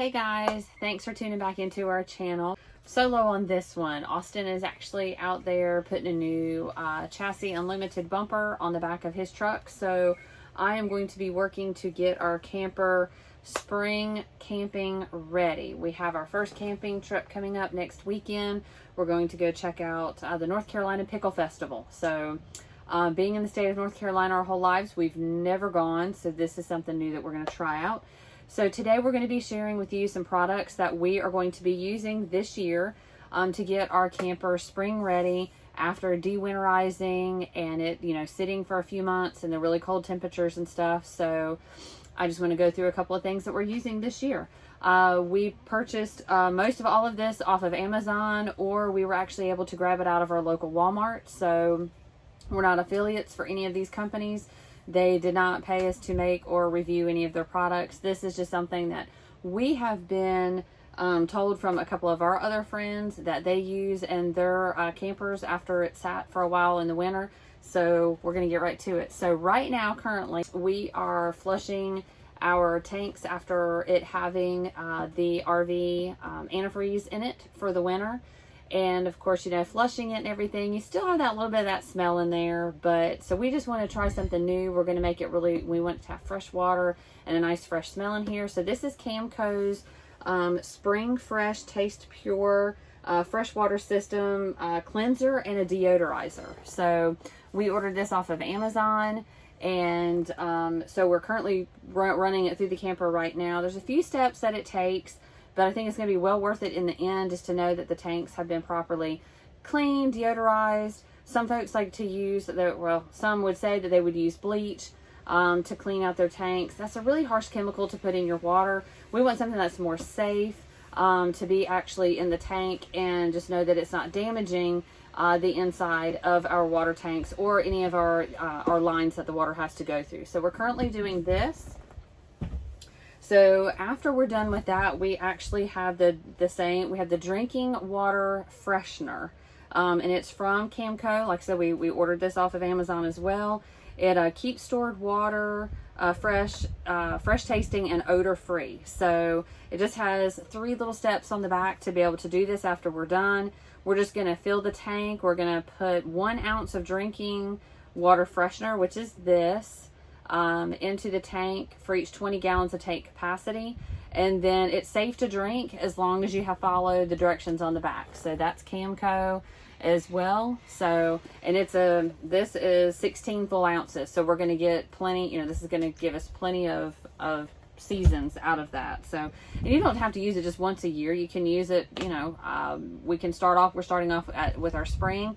Hey guys, thanks for tuning back into our channel. Solo on this one. Austin is actually out there putting a new chassis unlimited bumper on the back of his truck. So I am going to be working to get our camper spring camping ready. We have our first camping trip coming up next weekend. We're going to go check out the North Carolina Pickle Festival. So being in the state of North Carolina our whole lives, we've never gone. So this is something new that we're going to try out. So today we're going to be sharing with you some products that we are going to be using this year to get our camper spring ready after dewinterizing and it, sitting for a few months in the really cold temperatures and stuff. So I just want to go through a couple of things that we're using this year. We purchased most of all of this off of Amazon, or we were actually able to grab it out of our local Walmart. So we're not affiliates for any of these companies. They did not pay us to make or review any of their products. This is just something that we have been told from a couple of our other friends that they use in their campers after it sat for a while in the winter. So we're going to get right to it. So right now, currently, we are flushing our tanks after it having the RV antifreeze in it for the winter. And of course, flushing it and everything, you still have that little bit of that smell in there. But so we just want to try something new. We're going to make it we want to have fresh water and a nice fresh smell in here. So this is Camco's Spring Fresh Taste Pure freshwater system cleanser and a deodorizer. So we ordered this off of Amazon. And so we're currently running it through the camper right now. There's a few steps that it takes, but I think it's going to be well worth it in the end just to know that the tanks have been properly cleaned, deodorized. Some folks like to use, some would say that they would use bleach to clean out their tanks. That's a really harsh chemical to put in your water. We want something that's more safe to be actually in the tank, and just know that it's not damaging the inside of our water tanks or any of our lines that the water has to go through. So we're currently doing this. So after we're done with that, we actually have we have the drinking water freshener, and it's from Camco. Like I said, we ordered this off of Amazon as well. It keeps stored water fresh tasting and odor free. So it just has 3 little steps on the back to be able to do this after we're done. We're just going to fill the tank. We're going to put 1 ounce of drinking water freshener, which is this, into the tank for each 20 gallons of tank capacity. And then it's safe to drink as long as you have followed the directions on the back. So that's Camco as well. So, and this is 16 full ounces. So we're going to get plenty, this is going to give us plenty of seasons out of that. So, and you don't have to use it just once a year. You can use it, we're starting off with our spring.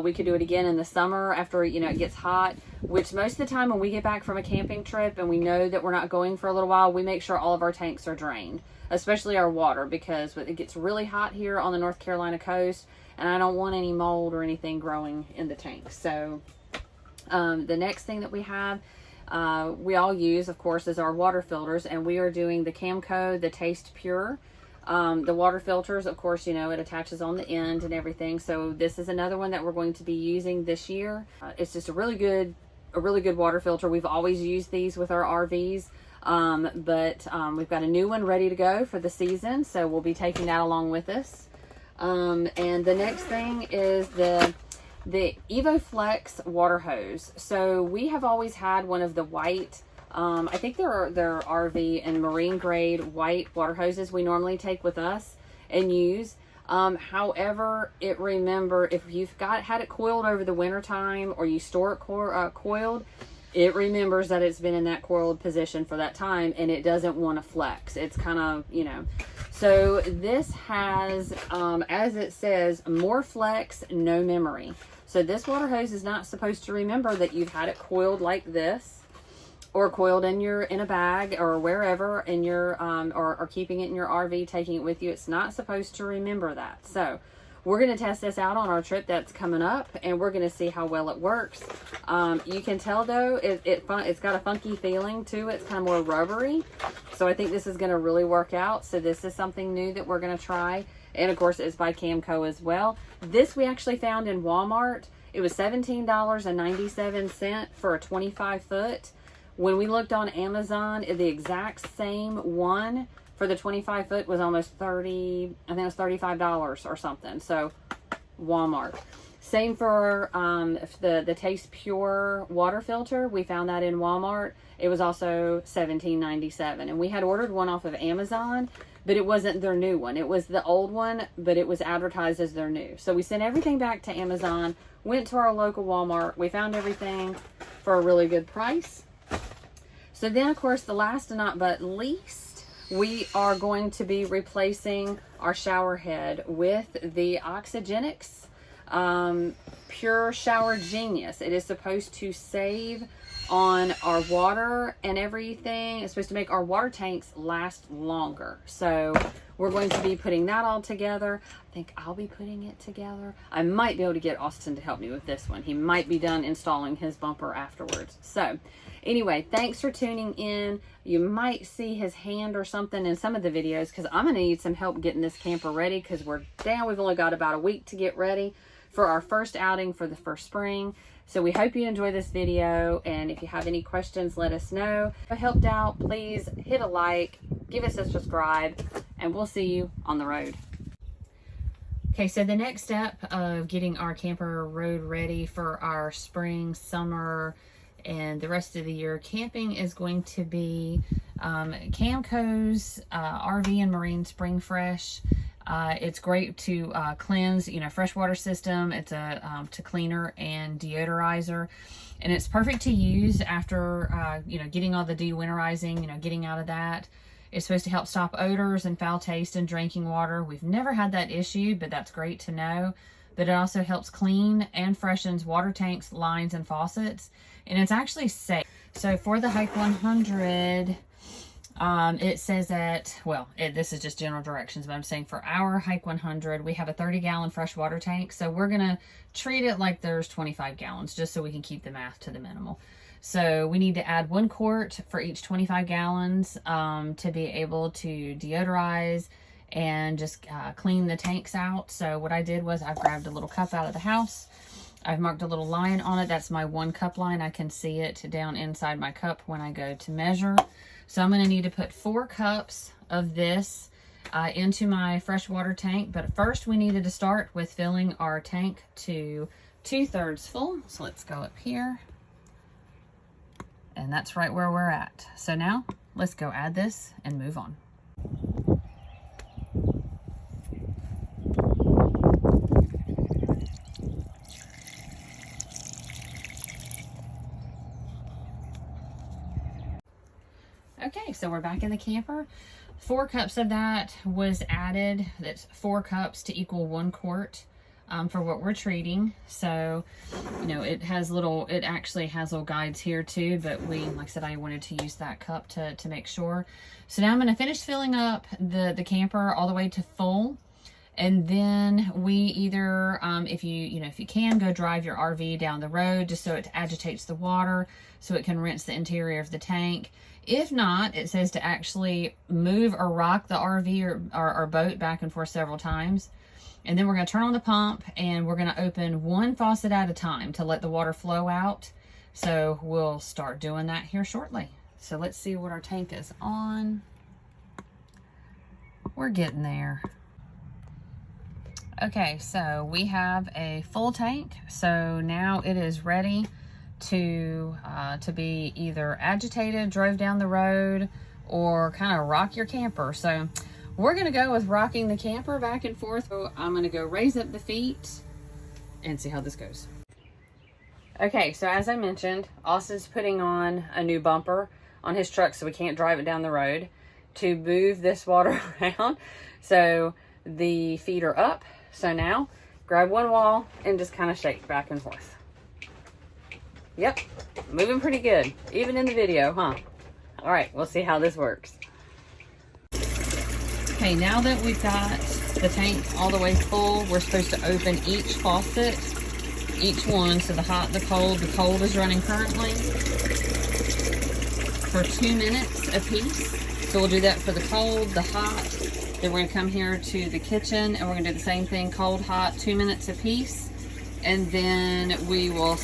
We could do it again in the summer after, it gets hot, which most of the time when we get back from a camping trip and we know that we're not going for a little while, we make sure all of our tanks are drained, especially our water, because it gets really hot here on the North Carolina coast, and I don't want any mold or anything growing in the tanks. So the next thing that we have, we all use, of course, is our water filters, and we are doing the Camco, the Taste Pure. The water filters, of course, it attaches on the end and everything. So this is another one that we're going to be using this year. It's just a really good water filter. We've always used these with our RVs, but we've got a new one ready to go for the season, so we'll be taking that along with us. And the next thing is the EZOflow water hose. So we have always had one of the white, I think they're RV and marine grade white water hoses we normally take with us and use. However, if you've had it coiled over the winter time, or you store it coiled, it remembers that it's been in that coiled position for that time, and it doesn't want to flex. It's kind of, so this has, as it says, more flex, no memory. So this water hose is not supposed to remember that you've had it coiled like this, or coiled in a bag or wherever in your, or keeping it in your RV, taking it with you. It's not supposed to remember that. So we're going to test this out on our trip that's coming up, and we're going to see how well it works. You can tell though, it's got a funky feeling to it. It's kind of more rubbery. So I think this is going to really work out. So this is something new that we're going to try. And of course it's by Camco as well. This we actually found in Walmart. It was $17.97 for a 25 foot. When we looked on Amazon, the exact same one for the 25 foot was almost 30, I think it was $35 or something. So Walmart. Same for the Taste Pure water filter. We found that in Walmart. It was also $17.97, and we had ordered one off of Amazon, but it wasn't their new one. It was the old one, but it was advertised as their new. So we sent everything back to Amazon, went to our local Walmart. We found everything for a really good price. So then, of course, the last and not but least, we are going to be replacing our shower head with the Oxgyenics Pure Shower Genius. It is supposed to save on our water and everything. It's supposed to make our water tanks last longer. So we're going to be putting that all together. I think I'll be putting it together. I might be able to get Austin to help me with this one. He might be done installing his bumper afterwards. So anyway, thanks for tuning in. You might see his hand or something in some of the videos, because I'm going to need some help getting this camper ready, because we're down. We've only got about a week to get ready for our first outing for the first spring. So we hope you enjoy this video, and if you have any questions, let us know. If it helped out, please hit a like, give us a subscribe, and we'll see you on the road. Okay, so the next step of getting our camper road ready for our spring, summer, and the rest of the year camping is going to be Camco's RV and Marine Spring Fresh. It's great to cleanse, freshwater system. It's a to cleaner and deodorizer, and it's perfect to use after getting all the dewinterizing, getting out of that. It's supposed to help stop odors and foul taste in drinking water. We've never had that issue, but that's great to know. But it also helps clean and freshens water tanks, lines, and faucets, and it's actually safe. So for the Hike 100, it says that, this is just general directions, but I'm saying for our Hike 100, we have a 30-gallon freshwater tank. So we're going to treat it like there's 25 gallons, just so we can keep the math to the minimal. So we need to add 1 quart for each 25 gallons to be able to deodorize and just clean the tanks out. So what I did was I grabbed a little cup out of the house. I've marked a little line on it. That's my 1 cup line. I can see it down inside my cup when I go to measure. So I'm going to need to put 4 cups of this into my freshwater tank. But first we needed to start with filling our tank to 2/3 full. So let's go up here. And that's right where we're at. So now let's go add this and move on. Okay, so we're back in the camper. 4 cups of that was added. That's 4 cups to equal 1 quart for what we're treating. So, it actually has little guides here too, but like I said, I wanted to use that cup to make sure. So now I'm going to finish filling up the camper all the way to full. And then we either, if you can, go drive your RV down the road just so it agitates the water so it can rinse the interior of the tank. If not, it says to actually move or rock the RV or boat back and forth several times. And then we're going to turn on the pump, and we're going to open 1 faucet at a time to let the water flow out. So we'll start doing that here shortly. So let's see what our tank is on. We're getting there. Okay, so we have a full tank. So now it is ready to be either agitated, drove down the road, or kind of rock your camper. So we're going to go with rocking the camper back and forth. So I'm going to go raise up the feet and see how this goes. Okay, so as I mentioned, Austin's putting on a new bumper on his truck so we can't drive it down the road to move this water around. So the feet are up. So now grab one wall and just kind of shake back and forth. Yep, moving pretty good, even in the video, huh? All right, we'll see how this works. Okay, now that we've got the tank all the way full, we're supposed to open each faucet, each one. So the hot, the cold is running currently for 2 minutes a piece. So we'll do that for the cold, the hot. Then we're gonna come here to the kitchen and we're gonna do the same thing, cold, hot, 2 minutes a piece. And then we will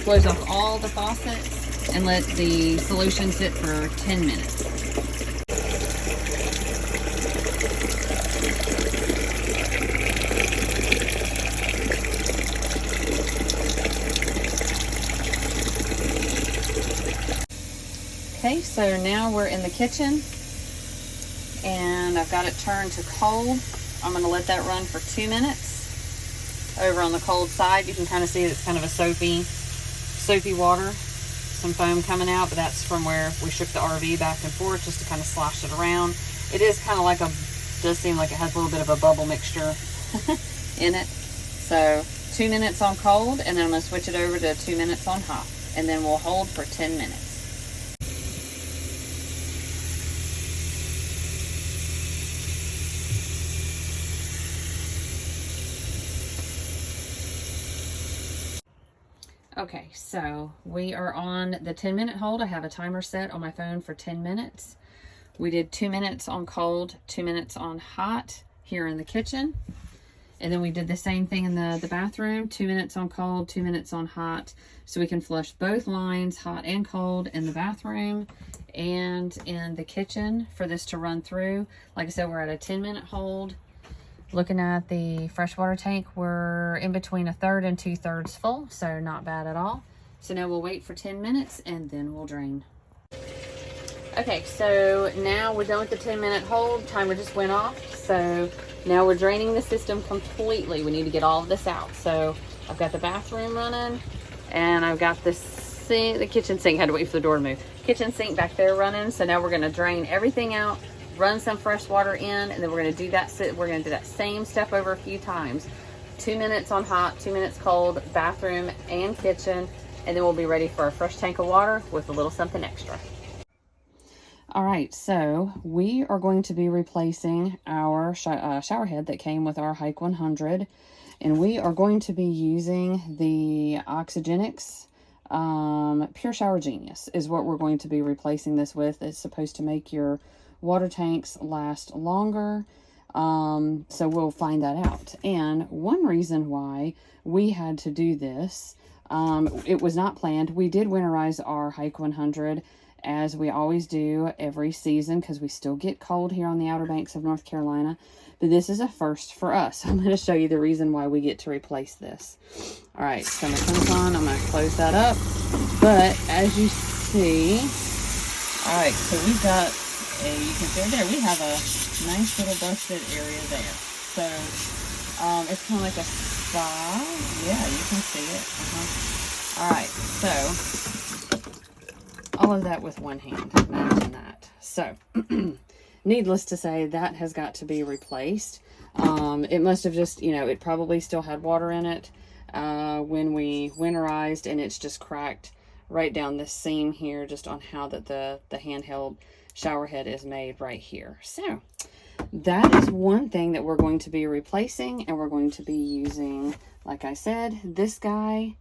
close off all the faucets and let the solution sit for 10 minutes. Okay, so now we're in the kitchen and I've got it turned to cold. I'm going to let that run for 2 minutes. Over on the cold side, you can kind of see it's kind of a soapy water. Some foam coming out, but that's from where we shook the RV back and forth just to kind of slosh it around. It is kind of like does seem like it has a little bit of a bubble mixture in it. So 2 minutes on cold, and then I'm going to switch it over to 2 minutes on hot, and then we'll hold for 10 minutes. Okay, so we are on the 10-minute hold. I have a timer set on my phone for 10 minutes. We did 2 minutes on cold, 2 minutes on hot here in the kitchen. And then we did the same thing in the bathroom, 2 minutes on cold, 2 minutes on hot. So we can flush both lines, hot and cold, in the bathroom and in the kitchen for this to run through. Like I said, we're at a 10-minute hold. Looking at the freshwater tank, we're in between 1/3 and 2/3 full, so not bad at all. So now we'll wait for 10 minutes and then we'll drain. Okay, so now we're done with the 10-minute hold. Timer just went off. So now we're draining the system completely. We need to get all of this out. So I've got the bathroom running, and I've got the sink, the kitchen sink. Had to wait for the door to move. Kitchen sink back there running. So now we're going to drain everything out, run some fresh water in, and then we're going to do that. We're going to do that same step over a few times. 2 minutes on hot, 2 minutes cold, bathroom and kitchen, and then we'll be ready for a fresh tank of water with a little something extra. All right, so we are going to be replacing our shower head that came with our Hike 100, and we are going to be using the Oxgyenics Pure Shower Genius is what we're going to be replacing this with. It's supposed to make your water tanks last longer, so we'll find that out. And one reason why we had to do this, it was not planned. We did winterize our Hike 100 as we always do every season because we still get cold here on the Outer Banks of North Carolina, but this is a first for us. I'm going to show you the reason why we get to replace this. All right, so I'm going to turn this on. I'm going to close that up, but as you see, all right, so we've got you can see there, we have a nice little busted area there. So it's kind of like a spa. Yeah, you can see it. All right, so all of that with one hand. Imagine that. So needless to say, that has got to be replaced. It must have just, it probably still had water in it when we winterized, and it's just cracked right down this seam here, just on how that the handheld shower head is made right here. So that is one thing that we're going to be replacing, and we're going to be using, like I said, this guy,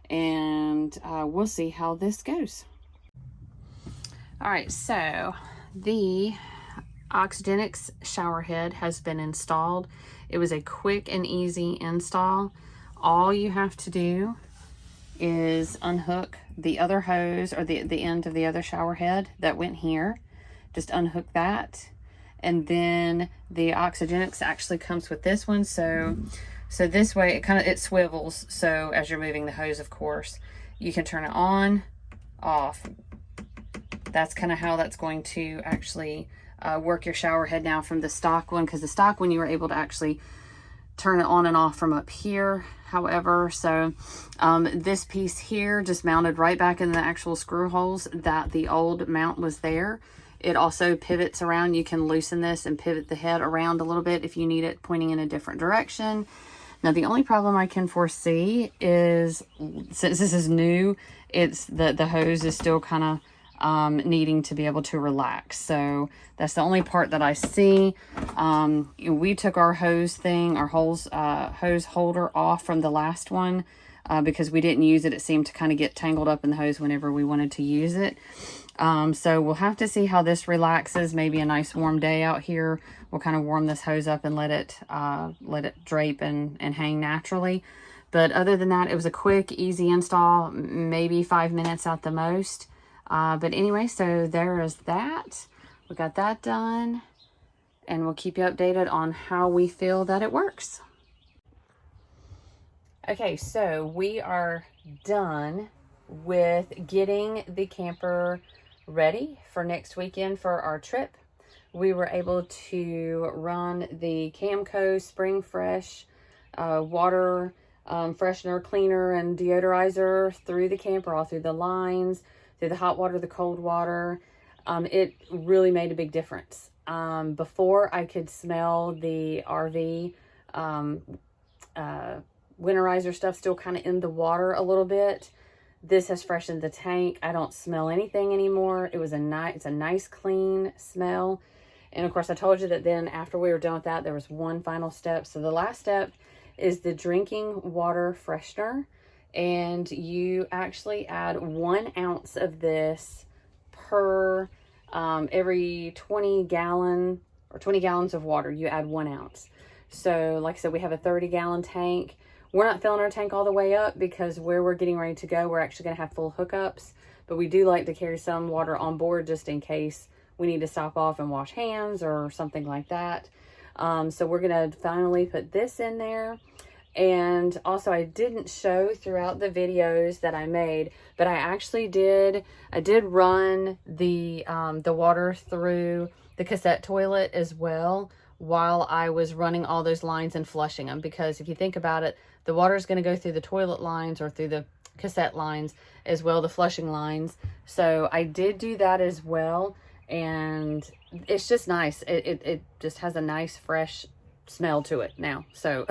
and we'll see how this goes. All right, so the Oxgyenics shower head has been installed. It was a quick and easy install. All you have to do is unhook the other hose, or the end of the other shower head that went here. Just unhook that, and then the Oxgyenics actually comes with this one. So this way it swivels. So as you're moving the hose, of course, you can turn it on, off. That's kind of how that's going to actually work your shower head now from the stock one, because the stock one you were able to actually turn it on and off from up here. However, so this piece here just mounted right back in the actual screw holes that the old mount was there. It also pivots around. You can loosen this and pivot the head around a little bit if you need it pointing in a different direction. Now, the only problem I can foresee is, since this is new, it's the hose is still kind of needing to be able to relax. So that's the only part that I see. We took our hose holder off from the last one because we didn't use it. It seemed to kind of get tangled up in the hose whenever we wanted to use it. So we'll have to see how this relaxes. Maybe a nice warm day out here, we'll kind of warm this hose up and let it drape and hang naturally. But other than that, it was a quick, easy install, maybe 5 minutes at the most. But anyway, so there is that. We got that done, and we'll keep you updated on how we feel that it works. Okay, so we are done with getting the camper ready for next weekend for our trip. We were able to run the Camco Spring Fresh water freshener, cleaner, and deodorizer through the camper, all through the lines, through the hot water, the cold water. It really made a big difference. Before, I could smell the RV winterizer stuff still kind of in the water a little bit. This has freshened the tank. I don't smell anything anymore. It's a nice clean smell. And of course, I told you that then after we were done with that, there was one final step. So the last step is the drinking water freshener. And you actually add 1 ounce of this per every 20 gallons of water. You add 1 ounce. So like I said, we have a 30-gallon tank. We're not filling our tank all the way up because where we're getting ready to go, we're actually going to have full hookups. But we do like to carry some water on board just in case we need to stop off and wash hands or something like that. So we're going to finally put this in there. And also, I didn't show throughout the videos that I made, but I actually did. I did run the water through the cassette toilet as well while I was running all those lines and flushing them. Because if you think about it, the water is going to go through the toilet lines or through the cassette lines as well, the flushing lines. So I did do that as well, and it's just nice. It just has a nice fresh smell to it now. So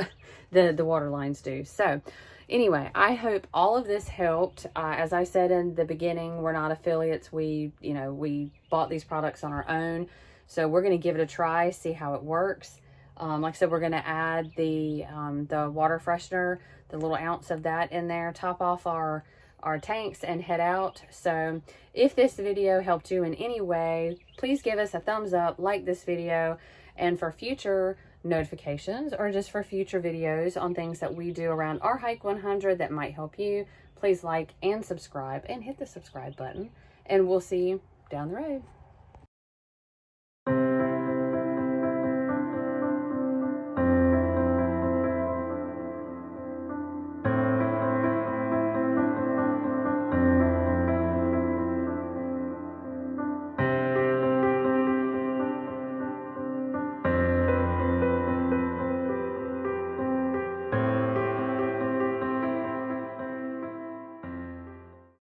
the water lines do. So anyway, I hope all of this helped. As I said in the beginning, we're not affiliates. We bought these products on our own. So we're going to give it a try, see how it works. Like I said, we're going to add the water freshener, the little ounce of that in there, top off our tanks and head out. So if this video helped you in any way, please give us a thumbs up, like this video, and for future notifications or just for future videos on things that we do around our Hike 100 that might help you, please like and subscribe and hit the subscribe button, and we'll see you down the road.